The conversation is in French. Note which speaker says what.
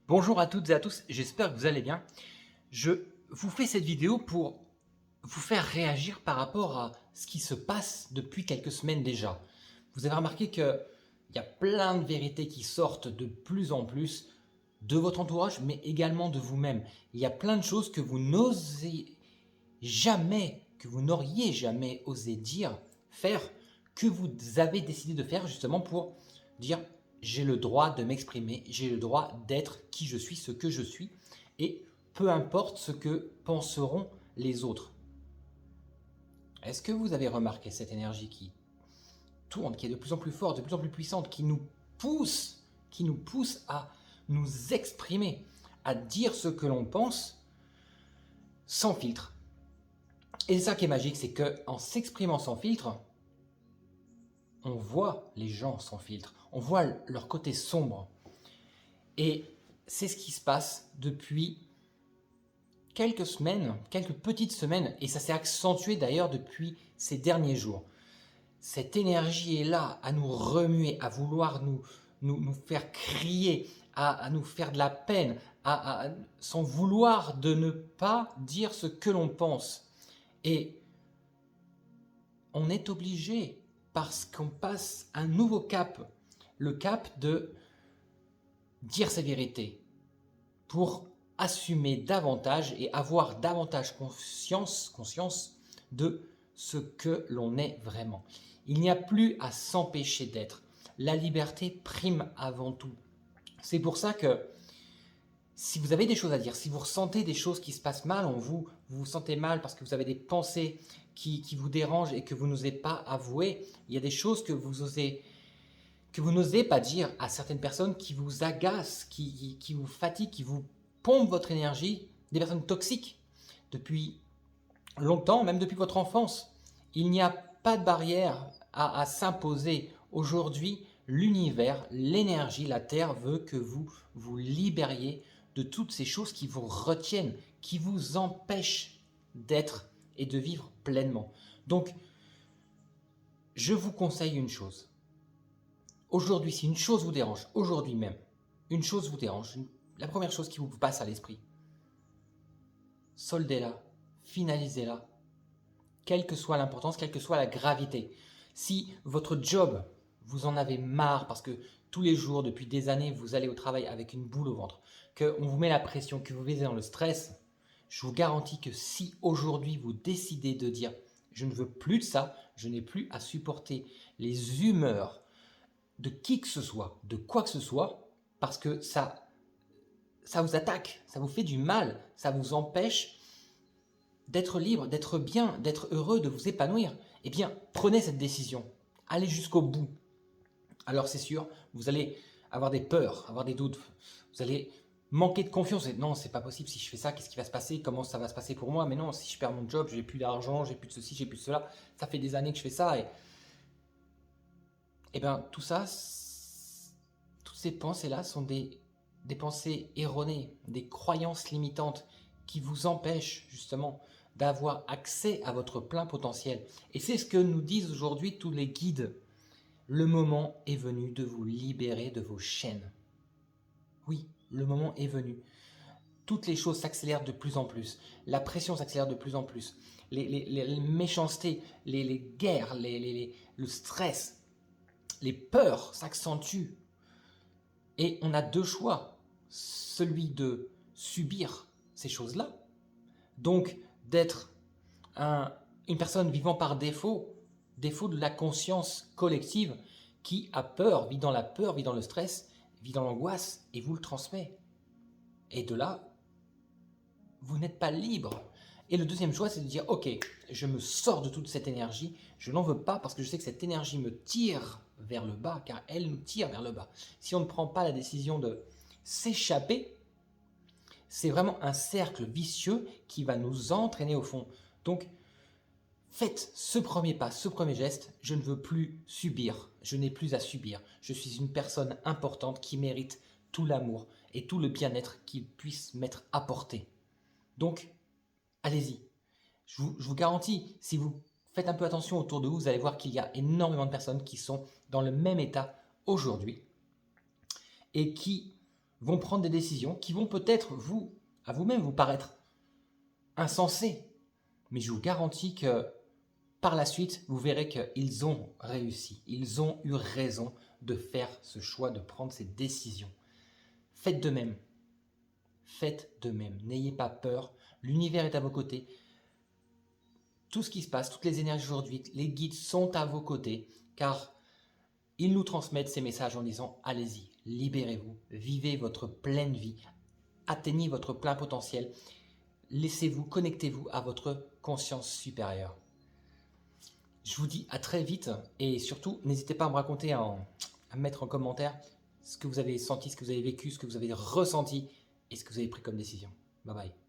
Speaker 1: Bonjour à toutes et à tous, j'espère que vous allez bien. Je vous fais cette vidéo pour vous faire réagir par rapport à ce qui se passe depuis quelques semaines déjà. Vous avez remarqué qu'il y a plein de vérités qui sortent de plus en plus de votre entourage, mais également de vous-même. Il y a plein de choses que vous n'osez jamais, que vous n'auriez jamais osé dire, faire, que vous avez décidé de faire justement pour dire j'ai le droit de m'exprimer, j'ai le droit d'être qui je suis, ce que je suis, et peu importe ce que penseront les autres. Est-ce que vous avez remarqué cette énergie qui tourne, qui est de plus en plus forte, de plus en plus puissante, qui nous pousse à nous exprimer, à dire ce que l'on pense sans filtre. Et c'est ça qui est magique, c'est qu'en s'exprimant sans filtre, on voit les gens sans filtre, on voit leur côté sombre. Et c'est ce qui se passe depuis quelques semaines, quelques petites semaines, et ça s'est accentué d'ailleurs depuis ces derniers jours. Cette énergie est là à nous remuer, à vouloir nous faire crier, à nous faire de la peine, sans vouloir de ne pas dire ce que l'on pense. Et on est obligé parce qu'on passe un nouveau cap, le cap de dire sa vérité pour assumer davantage et avoir davantage conscience de ce que l'on est vraiment. Il n'y a plus à s'empêcher d'être. La liberté prime avant tout. C'est pour ça que si vous avez des choses à dire, si vous ressentez des choses qui se passent mal en vous, vous vous sentez mal parce que vous avez des pensées qui vous dérangent et que vous n'osez pas avouer, il y a des choses que vous n'osez pas dire à certaines personnes qui vous agacent, qui vous fatiguent, qui vous pompent votre énergie, des personnes toxiques depuis longtemps, même depuis votre enfance. Il n'y a pas de barrière à s'imposer. Aujourd'hui, l'univers, l'énergie, la Terre veut que vous vous libériez de toutes ces choses qui vous retiennent, qui vous empêchent d'être et de vivre pleinement. Donc, je vous conseille une chose. Aujourd'hui, si une chose vous dérange, aujourd'hui même, une chose vous dérange, la première chose qui vous passe à l'esprit, soldez-la, finalisez-la, quelle que soit l'importance, quelle que soit la gravité. Si votre job, vous en avez marre parce que tous les jours, depuis des années, vous allez au travail avec une boule au ventre, qu'on vous met la pression, que vous vivez dans le stress, je vous garantis que si aujourd'hui vous décidez de dire je ne veux plus de ça, je n'ai plus à supporter les humeurs de qui que ce soit, de quoi que ce soit, parce que ça vous attaque, ça vous fait du mal, ça vous empêche d'être libre, d'être bien, d'être heureux, de vous épanouir, eh bien, prenez cette décision. Allez jusqu'au bout. Alors c'est sûr, vous allez avoir des peurs, avoir des doutes. Vous allez manquer de confiance. Et non, c'est pas possible. Si je fais ça, qu'est-ce qui va se passer? Comment ça va se passer pour moi? Mais non, si je perds mon job, j'ai plus d'argent, j'ai plus de ceci, j'ai plus de cela. Ça fait des années que je fais ça. Et bien, tout ça, toutes ces pensées-là sont des pensées erronées, des croyances limitantes qui vous empêchent justement d'avoir accès à votre plein potentiel. Et c'est ce que nous disent aujourd'hui tous les guides. Le moment est venu de vous libérer de vos chaînes. Oui, le moment est venu. Toutes les choses s'accélèrent de plus en plus. La pression s'accélère de plus en plus. Les méchancetés, les guerres, le stress, les peurs s'accentuent. Et on a deux choix. Celui de subir ces choses-là, donc d'être une personne vivant par défaut, défaut de la conscience collective qui a peur, vit dans la peur, vit dans le stress, vit dans l'angoisse et vous le transmet. Et de là, vous n'êtes pas libre. Et le deuxième choix, c'est de dire, ok, je me sors de toute cette énergie, je n'en veux pas parce que je sais que cette énergie me tire vers le bas, car elle nous tire vers le bas. Si on ne prend pas la décision de s'échapper, c'est vraiment un cercle vicieux qui va nous entraîner au fond. Donc, faites ce premier pas, ce premier geste. Je ne veux plus subir, je n'ai plus à subir. Je suis une personne importante qui mérite tout l'amour et tout le bien-être qu'il puisse m'être apporté. Donc, allez-y. Je vous garantis, si vous faites un peu attention autour de vous, vous allez voir qu'il y a énormément de personnes qui sont dans le même état aujourd'hui et qui vont prendre des décisions qui vont peut-être à vous-même vous paraître insensées. Mais je vous garantis que par la suite, vous verrez qu'ils ont réussi. Ils ont eu raison de faire ce choix, de prendre ces décisions. Faites de même. Faites de même. N'ayez pas peur. L'univers est à vos côtés. Tout ce qui se passe, toutes les énergies aujourd'hui, les guides sont à vos côtés, car ils nous transmettent ces messages en disant « Allez-y, libérez-vous, vivez votre pleine vie, atteignez votre plein potentiel, laissez-vous, connectez-vous à votre conscience supérieure. » Je vous dis à très vite et surtout, n'hésitez pas à me raconter, à me mettre en commentaire ce que vous avez senti, ce que vous avez vécu, ce que vous avez ressenti et ce que vous avez pris comme décision. Bye bye.